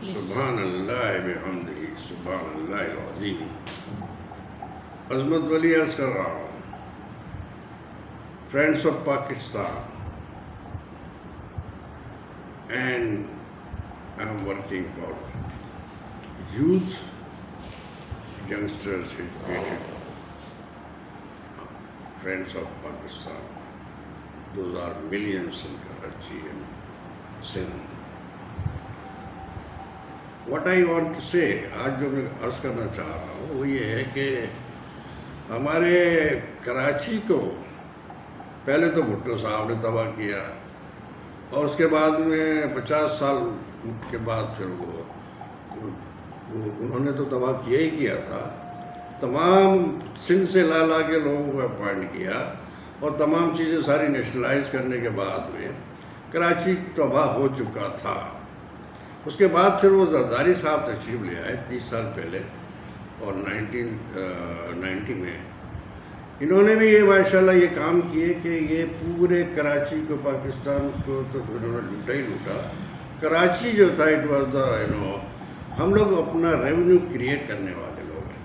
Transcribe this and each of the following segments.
سبحان اللہ بحمدہ سبحان اللہ العظیم. عظمت ولی عرض کر رہا ہوں. Friends of Pakistan and I am working for youth, youngsters, educated friends of Pakistan. Those are millions in Karachi and Sindh. What I want to say, آج جو میں عرض کرنا چاہ رہا ہوں وہ یہ ہے کہ ہمارے کراچی کو پہلے تو بھٹو صاحب نے تباہ کیا اور اس کے بعد میں 50 سال کے بعد پھر انہوں نے تو تباہ کیا ہی کیا تھا. تمام سندھ سے لا لا کے لوگوں کو اپوائنٹ کیا اور تمام چیزیں ساری نیشنلائز کرنے کے بعد میں کراچی تباہ ہو چکا تھا. اس کے بعد پھر وہ زرداری صاحب تشریف لے آئے 30 سال پہلے اور 1990 میں انہوں نے بھی یہ ماشاءاللہ یہ کام کیے کہ یہ پورے کراچی کو پاکستان کو تو انہوں نے لوٹا ہی لوٹا. کراچی جو تھا اٹ واز دا ہم لوگ اپنا ریونیو کریٹ کرنے والے لوگ ہیں.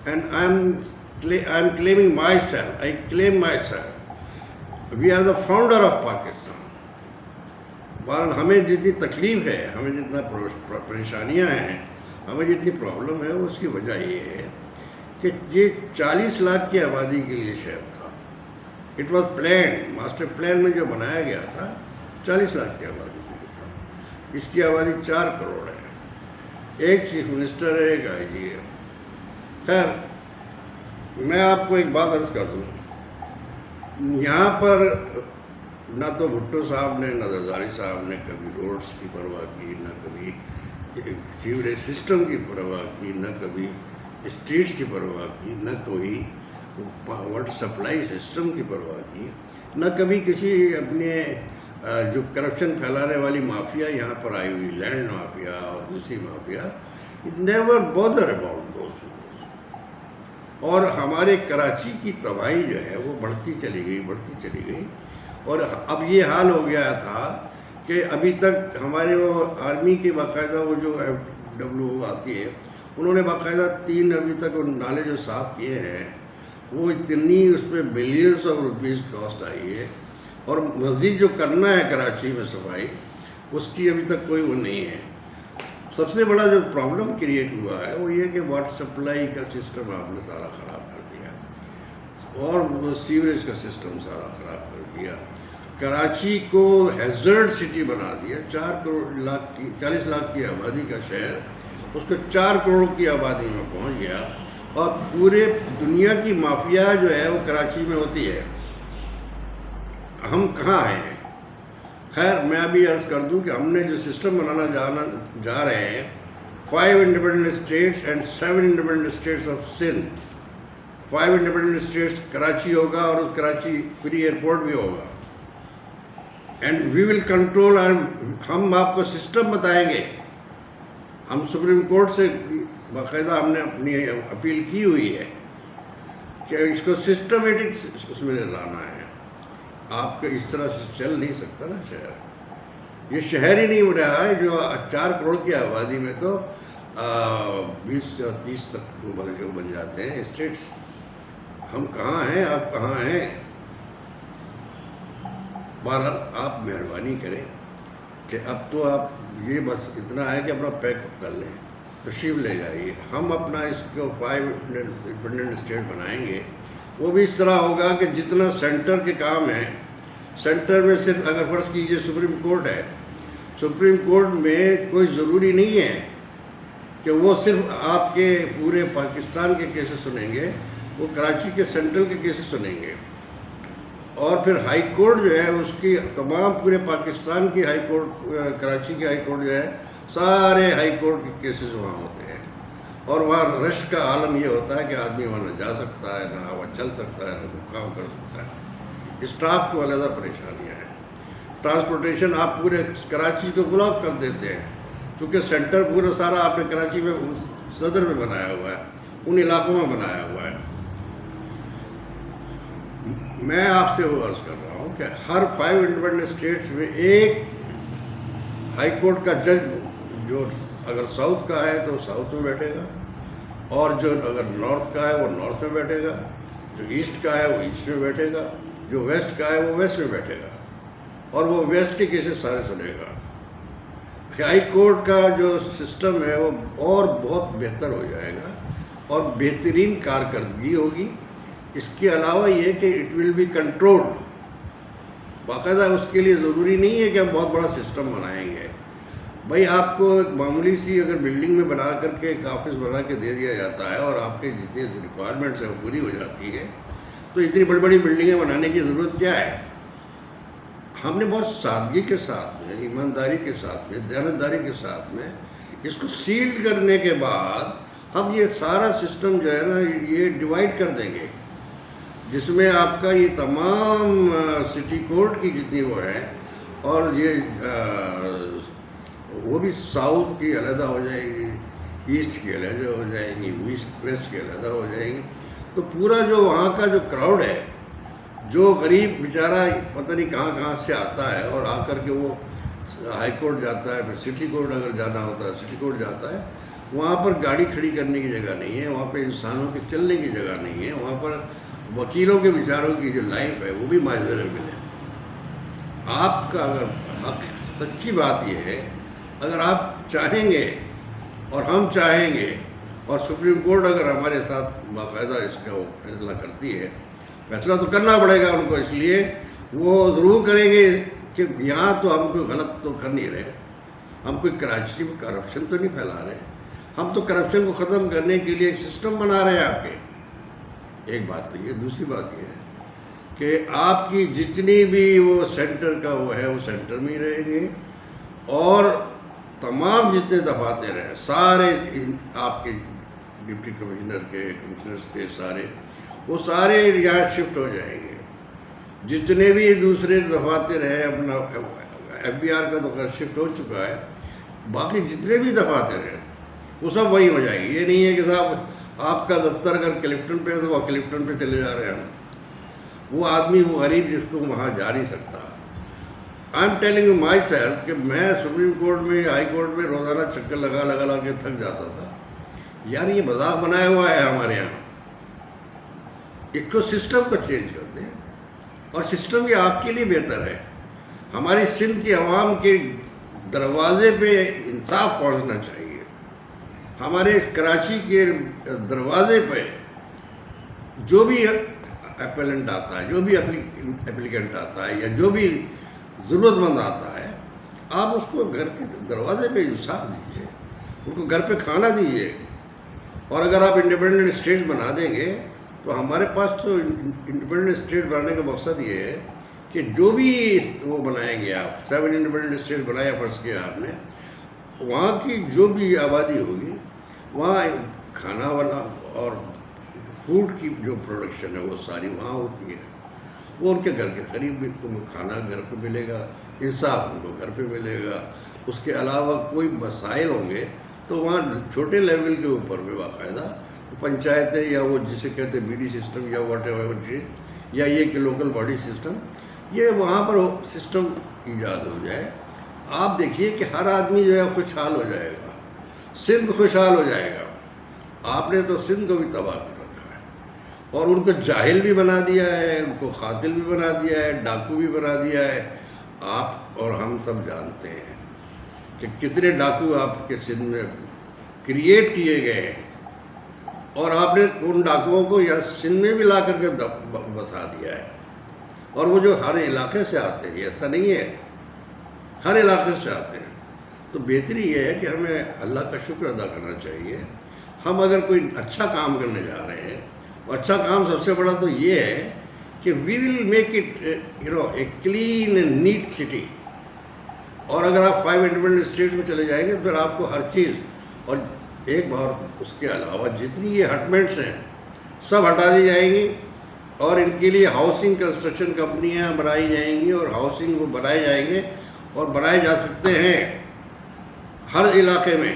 And I'm claiming myself, I claim myself, we are the founder of Pakistan. بہرحال ہمیں جتنی تکلیف ہے, ہمیں جتنا پریشانیاں ہیں, ہمیں جتنی پرابلم ہے اس کی وجہ یہ ہے کہ یہ 40 لاکھ کی آبادی کے لیے شہر تھا. It was plan, master plan میں جو بنایا گیا تھا 40 لاکھ کی آبادی کے لیے تھا. اس کی آبادی 4 کروڑ ہے. ایک چیف منسٹر ہے, ایک آئی جی ہے. خیر میں آپ کو ایک بات عرض کر دوں, یہاں پر نہ تو بھٹو صاحب نے نہ زرداری صاحب نے کبھی روڈس کی پرواہ کی, نہ کبھی سیوریج سسٹم کی پرواہ کی, نہ کبھی اسٹریٹس کی پرواہ کی, نہ کوئی واٹر سپلائی سسٹم کی پرواہ کی, نہ کبھی کسی اپنے جو کرپشن پھیلانے والی مافیا یہاں پر آئی ہوئی, لینڈ مافیا اور دوسری mafia, never bother about those. اور ہمارے کراچی کی تباہی جو ہے وہ بڑھتی چلی گئی اور اب یہ حال ہو گیا تھا کہ ابھی تک ہمارے وہ آرمی کے باقاعدہ وہ جو FW آتی ہے انہوں نے باقاعدہ 3 ابھی تک وہ نالے جو صاف کیے ہیں وہ اتنی اس پہ بلینس آف روپیز کاسٹ آئی ہے اور مزید جو کرنا ہے کراچی میں صفائی اس کی ابھی تک کوئی وہ نہیں ہے. سب سے بڑا جو پرابلم کریٹ ہوا ہے وہ یہ کہ واٹر سپلائی کا سسٹم آپ نے سارا خراب کر دیا اور وہ سیوریج کا سسٹم سارا خراب کر دیا. کراچی کو ہیزرڈ سٹی بنا دیا. 40 لاکھ کی آبادی کا شہر اس کو 4 کروڑ کی آبادی میں پہنچ گیا اور پورے دنیا کی مافیا جو ہے وہ کراچی میں ہوتی ہے. ہم کہاں آئے ہیں؟ خیر میں ابھی عرض کر دوں کہ ہم نے جو سسٹم بنانا جا رہے ہیں 5 independent states and 7 independent states of Sindh. 5 independent states Karachi ہوگا اور کراچی فری ایئرپورٹ بھی ہوگا. And we will control. ہم آپ کو سسٹم بتائیں گے. ہم سپریم کورٹ سے باقاعدہ ہم نے اپنی اپیل کی ہوئی ہے کہ اس کو سسٹمیٹک اس میں لانا ہے. آپ کو اس طرح سے چل نہیں سکتا نا شہر. یہ شہر ہی نہیں ہو رہا ہے جو 4 کروڑ کی آبادی میں تو 20 سے 30 تک بن جاتے ہیں اسٹیٹس. ہم کہاں ہیں, آپ کہاں ہیں؟ بہرحال آپ مہربانی کریں کہ اب تو آپ یہ بس اتنا ہے کہ اپنا پیک اپ کر لیں, تشریف لے جائیے. ہم اپنا اس کو 5 انڈیپینڈنٹ اسٹیٹ بنائیں گے. وہ بھی اس طرح ہوگا کہ جتنا سینٹر کے کام ہیں, سینٹر میں صرف اگر فرض کیجئے سپریم کورٹ ہے, سپریم کورٹ میں کوئی ضروری نہیں ہے کہ وہ صرف آپ کے پورے پاکستان کے کیسز سنیں گے, وہ کراچی کے سینٹرل کے کیسز سنیں گے. اور پھر ہائی کورٹ جو ہے اس کی تمام پورے پاکستان کی ہائی کورٹ, کراچی کی ہائی کورٹ جو ہے سارے ہائی کورٹ کے کیسز وہاں ہوتے ہیں. اور وہاں رش کا عالم یہ ہوتا ہے کہ آدمی وہاں نہ جا سکتا ہے, نہ وہ چل سکتا ہے, نہ کوئی کام کر سکتا ہے. اسٹاف کو علیحدہ پریشانیاں ہیں. ٹرانسپورٹیشن آپ پورے کراچی کو بلاک کر دیتے ہیں کیونکہ سینٹر پورا سارا آپ نے کراچی میں صدر میں بنایا ہوا ہے, ان علاقوں میں بنایا ہوا ہے. میں آپ سے وہ عرض کر رہا ہوں کہ ہر 5 انڈیپینڈنٹ اسٹیٹس میں ایک ہائی کورٹ کا جج جو اگر ساؤتھ کا ہے تو ساؤتھ میں بیٹھے گا، اور جو اگر نارتھ کا ہے وہ نارتھ میں بیٹھے گا، جو ایسٹ کا ہے وہ ایسٹ میں بیٹھے گا، جو ویسٹ کا ہے وہ ویسٹ میں بیٹھے گا، اور وہ ویسٹ کے کیسز سارے سنے گا۔ ہائی کورٹ کا جو سسٹم ہے وہ اور بہت بہتر ہو جائے گا اور بہترین کارکردگی ہوگی۔ اس کے علاوہ یہ کہ اٹ ول بی کنٹرولڈ، باقاعدہ اس کے لیے ضروری نہیں ہے کہ ہم بہت بڑا سسٹم بنائیں گے۔ بھائی آپ کو ایک معمولی سی اگر بلڈنگ میں بنا کر کے ایک آفس بنا کے دے دیا جاتا ہے اور آپ کے جتنے ریکوائرمنٹس ہیں وہ پوری ہو جاتی ہے، تو اتنی بڑی بڑی بلڈنگیں بنانے کی ضرورت کیا ہے؟ ہم نے بہت سادگی کے ساتھ میں، ایمانداری کے ساتھ میں، دیانتداری کے ساتھ میں اس کو سیلڈ کرنے کے بعد ہم یہ سارا سسٹم جو ہے نا یہ ڈیوائڈ کر دیں گے، جس میں آپ کا یہ تمام سٹی کورٹ کی جتنی وہ ہے، اور یہ وہ بھی ساؤتھ کی علیحدہ ہو جائے گی، ایسٹ کی علیحدہ ہو جائیں گی، ویسٹ کی علیحدہ ہو جائیں گی، تو پورا جو وہاں کا جو کراؤڈ ہے، جو غریب بیچارہ پتہ نہیں کہاں کہاں سے آتا ہے اور آ کر کے وہ ہائی کورٹ جاتا ہے، پھر سٹی کورٹ اگر جانا ہوتا ہے سٹی کورٹ جاتا ہے، وہاں پر گاڑی کھڑی کرنے کی جگہ نہیں ہے، وہاں پہ انسانوں کے چلنے کی جگہ نہیں ہے، وہاں پر وکیلوں کے بیچاروں کی جو لائف ہے وہ بھی معذرت ہے۔ آپ کا اگر سچی بات یہ ہے، اگر آپ چاہیں گے اور ہم چاہیں گے اور سپریم کورٹ اگر ہمارے ساتھ باقاعدہ اس کا وہ فیصلہ کرتی ہے، فیصلہ تو کرنا پڑے گا ان کو، اس لیے وہ ضرور کریں گے کہ یہاں تو ہم کوئی غلط تو کر نہیں رہے، ہم کوئی کراچی میں کرپشن تو نہیں پھیلا رہے، ہم تو کرپشن کو ختم کرنے کے لیے ایک سسٹم بنا رہے ہیں آپ کے۔ ایک بات تو یہ، دوسری بات یہ ہے کہ آپ کی جتنی بھی وہ سینٹر کا وہ ہے وہ سینٹر میں ہی رہیں گے، اور تمام جتنے دفاتر ہیں سارے آپ کے ڈپٹی کمشنر کے، کمشنرز کے، وہ سارے یہاں شفٹ ہو جائیں گے۔ جتنے بھی دوسرے دفاتر ہیں، اپنا ایف بی آر کا تو خیر شفٹ ہو چکا ہے، باقی جتنے بھی دفاتر ہیں وہ سب وہیں ہو جائیں گے۔ یہ نہیں ہے کہ صاحب آپ کا دفتر اگر کلفٹن پہ ہے تو وہ کلفٹن پہ چلے جا رہے ہیں، وہ آدمی وہ غریب جس کو وہاں جا نہیں سکتا۔ I am telling you my self کہ میں سپریم کورٹ میں، ہائی کورٹ میں روزانہ چکر لگا کے تھک جاتا تھا۔ یار یہ مذاق بنایا ہوا ہے ہمارے یہاں، ایک تو سسٹم کو چینج کر دیں، اور سسٹم یہ آپ کے لیے بہتر ہے۔ ہماری سندھ کی عوام کے دروازے پہ انصاف پہنچنا چاہیے، ہمارے اس کراچی کے دروازے پہ جو بھی اپیلنٹ آتا ہے، جو بھی اپلیکینٹ آتا ہے، یا جو بھی ضرورت مند آتا ہے، آپ اس کو گھر کے دروازے پہ انصاف دیجیے، ان کو گھر پہ کھانا دیجیے۔ اور اگر آپ انڈیپینڈنٹ اسٹیٹ بنا دیں گے تو ہمارے پاس تو انڈیپینڈنٹ اسٹیٹ بنانے کا مقصد یہ ہے کہ جو بھی وہ بنائیں گے، آپ 7 انڈیپینڈنٹ اسٹیٹ بنایا فرض کیا آپ نے، وہاں کی جو بھی آبادی ہوگی وہاں کھانا وانا اور فوڈ کی جو پروڈکشن ہے وہ ساری وہاں ہوتی ہے، وہ ان کے گھر کے قریب بھی کھانا گھر پہ ملے گا، انصاف ان کو گھر پہ ملے گا۔ اس کے علاوہ کوئی مسائل ہوں گے تو وہاں چھوٹے لیول کے اوپر بھی باقاعدہ پنچایتیں، یا وہ جسے کہتے ہیں بی ڈی سسٹم، یا واٹ ایور چیز، یا یہ کہ لوکل باڈی سسٹم، یہ وہاں پر سسٹم ایجاد ہو جائے۔ آپ دیکھیے کہ ہر آدمی جو ہے خوشحال ہو جائے گا، سندھ خوشحال ہو جائے گا۔ آپ نے تو سندھ کو بھی تباہ کر رکھا ہے، اور ان کو جاہل بھی بنا دیا ہے، ان کو قاتل بھی بنا دیا ہے، ڈاکو بھی بنا دیا ہے۔ آپ اور ہم سب جانتے ہیں کہ کتنے ڈاکو آپ کے سندھ میں کریٹ کیے گئے ہیں، اور آپ نے ان ڈاکوؤں کو یا سندھ میں بھی لا کر کے بسا دیا ہے، اور وہ جو ہر علاقے سے آتے ہیں، ایسا نہیں ہے، ہر علاقے سے آتے ہیں۔ تو بہتری یہ ہے کہ ہمیں اللہ کا شکر ادا کرنا چاہیے۔ ہم اگر کوئی اچھا کام کرنے جا رہے ہیں، اور اچھا کام سب سے بڑا تو یہ ہے کہ we will make it a clean and neat city. اور اگر آپ 5 انڈیپینڈنٹ اسٹیٹس میں چلے جائیں گے تو پھر آپ کو ہر چیز، اور ایک بار اس کے علاوہ جتنی یہ ہٹمنٹس ہیں سب ہٹا دی جائیں گی، اور ان کے لیے ہاؤسنگ کنسٹرکشن کمپنیاں بنائی جائیں گی، اور ہاؤسنگ وہ بنائے جائیں گے، اور بنائے جا سکتے ہیں ہر علاقے میں۔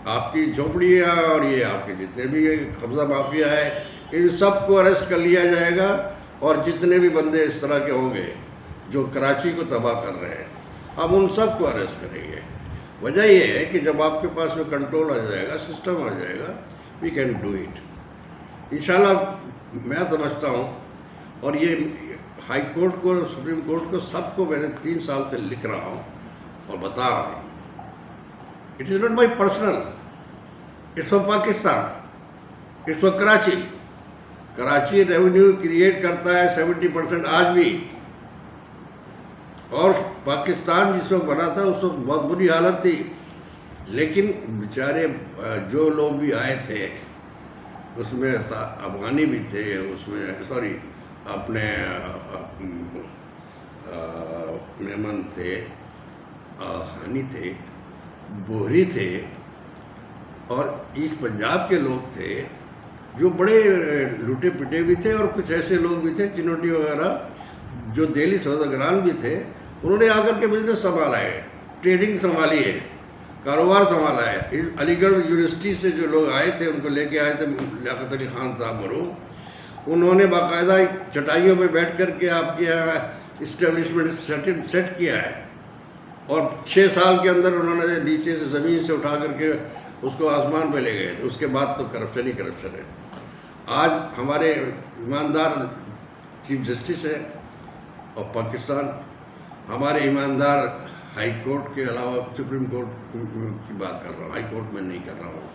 آپ کی جھونپڑیاں اور یہ آپ کے جتنے بھی قبضہ مافیا ہے، ان سب کو اریسٹ کر لیا جائے گا، اور جتنے بھی بندے اس طرح کے ہوں گے جو کراچی کو تباہ کر رہے ہیں، ہم ان سب کو اریسٹ کریں گے۔ وجہ یہ ہے کہ جب آپ کے پاس جو کنٹرول آ جائے گا، سسٹم آ جائے گا، وی کین ڈو اٹ انشاءاللہ۔ میں سمجھتا ہوں، اور یہ ہائی کورٹ کو، سپریم کورٹ کو، سب کو میں نے 3 سال سے لکھ رہا ہوں اور بتا رہا ہوں، it is not my personal, it's for Pakistan, it's for Karachi. Karachi revenue create کرتا ہے 70% آج بھی، اور پاکستان جس وقت بنا تھا اس وقت بہت بری حالت تھی، لیکن بیچارے جو لوگ بھی آئے تھے اس میں افغانی بھی تھے، اس میں سوری اپنے میمن تھے، خانی تھے، بوہری تھے، اور ایسٹ پنجاب کے لوگ تھے جو بڑے لوٹے پٹے بھی تھے، اور کچھ ایسے لوگ بھی تھے چنوٹی وغیرہ جو دہلی سوداگران بھی تھے، انہوں نے آ کر کے بزنس سنبھالا ہے، ٹریڈنگ سنبھالی ہے، کاروبار سنبھالا ہے۔ علی گڑھ یونیورسٹی سے جو لوگ آئے تھے، ان کو لے کے آئے تھے لیاقت علی خان صاحب مرحوم، انہوں نے باقاعدہ چٹائیوں پہ بیٹھ کر کے آپ کے یہاں اسٹیبلشمنٹ سیٹ کیا ہے، اور 6 سال کے اندر انہوں نے نیچے سے زمین سے اٹھا کر کے اس کو آسمان پہ لے گئے تھے۔ اس کے بعد تو کرپشن ہی کرپشن ہے۔ آج ہمارے ایماندار چیف جسٹس ہے، اور پاکستان ہمارے ایماندار ہائی کورٹ کے علاوہ سپریم کورٹ کی بات کر رہا ہوں، ہائی کورٹ میں نہیں کر رہا ہوں،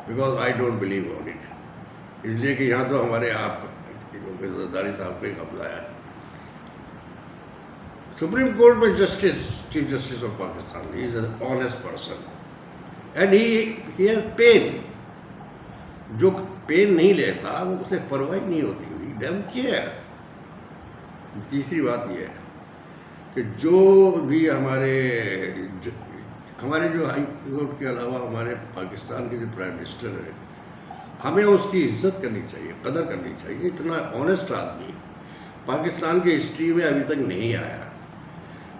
because I don't believe on it, اس لیے کہ یہاں تو ہمارے آپ زرداری صاحب کو ہی قبضہ ہے۔ سپریم کورٹ میں justice, chief justice of Pakistan, he is an honest person and he has pain. جو پین نہیں لیتا وہ اسے پرواہ نہیں ہوتی، ہوئی ڈیم کیئر۔ تیسری بات یہ ہے کہ جو بھی ہمارے جو ہائی کورٹ کے علاوہ ہمارے پاکستان کے جو پرائم منسٹر ہے، ہمیں اس کی عزت کرنی چاہیے، قدر کرنی چاہیے۔ اتنا آنیسٹ آدمی پاکستان کی ہسٹری میں ابھی تک نہیں آیا۔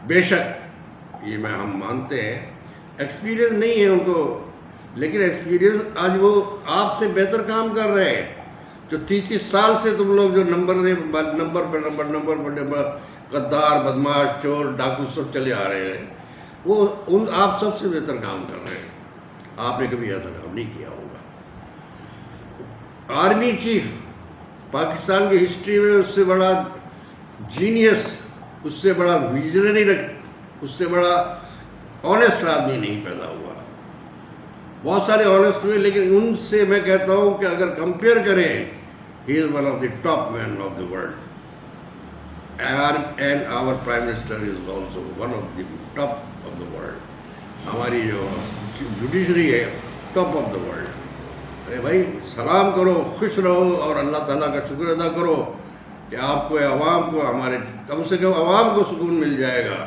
بے شک یہ ہم مانتے ہیں ایکسپیرینس نہیں ہے ان کو، لیکن ایکسپیرینس آج وہ آپ سے بہتر کام کر رہے ہیں۔ جو 30 سال سے تم لوگ جو نمبر غدار، بدماش، چور، ڈاکو سب چلے آ رہے ہیں، وہ آپ سب سے بہتر کام کر رہے ہیں۔ آپ نے کبھی ایسا کام نہیں کیا ہوگا۔ آرمی چیف پاکستان کی ہسٹری میں اس سے بڑا جینیس، اس سے بڑا ویژنری، اس سے بڑا آنیسٹ آدمی نہیں پیدا ہوا۔ بہت سارے آنیسٹ ہوئے، لیکن ان سے میں کہتا ہوں کہ اگر کمپیئر کریں، he is one of the top man of the world, and our prime minister is also one of the top of the world. ہماری جو جوڈیشری ہے ٹاپ آف دا ورلڈ۔ ارے بھائی سلام کرو، خوش رہو، اور اللہ تعالیٰ کا شکر ادا کرو کہ آپ کو، عوام کو، ہمارے کم سے کم عوام کو سکون مل جائے گا۔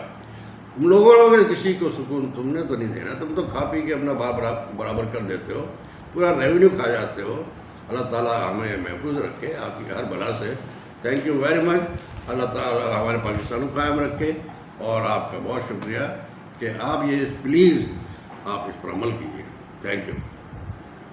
تم لوگوں نے کسی کو سکون تم نے تو نہیں دینا، تم تو کھا پی کے اپنا برابر کر دیتے ہو، پورا ریونیو کھا جاتے ہو۔ اللہ تعالیٰ ہمیں محفوظ رکھے آپ کی ہر بلا سے۔ Thank you very much. Allah تعالیٰ ہمارے پاکستان کو قائم رکھے، اور آپ کا بہت شکریہ کہ آپ یہ پلیز آپ اس پر عمل کیجیے۔ Thank you.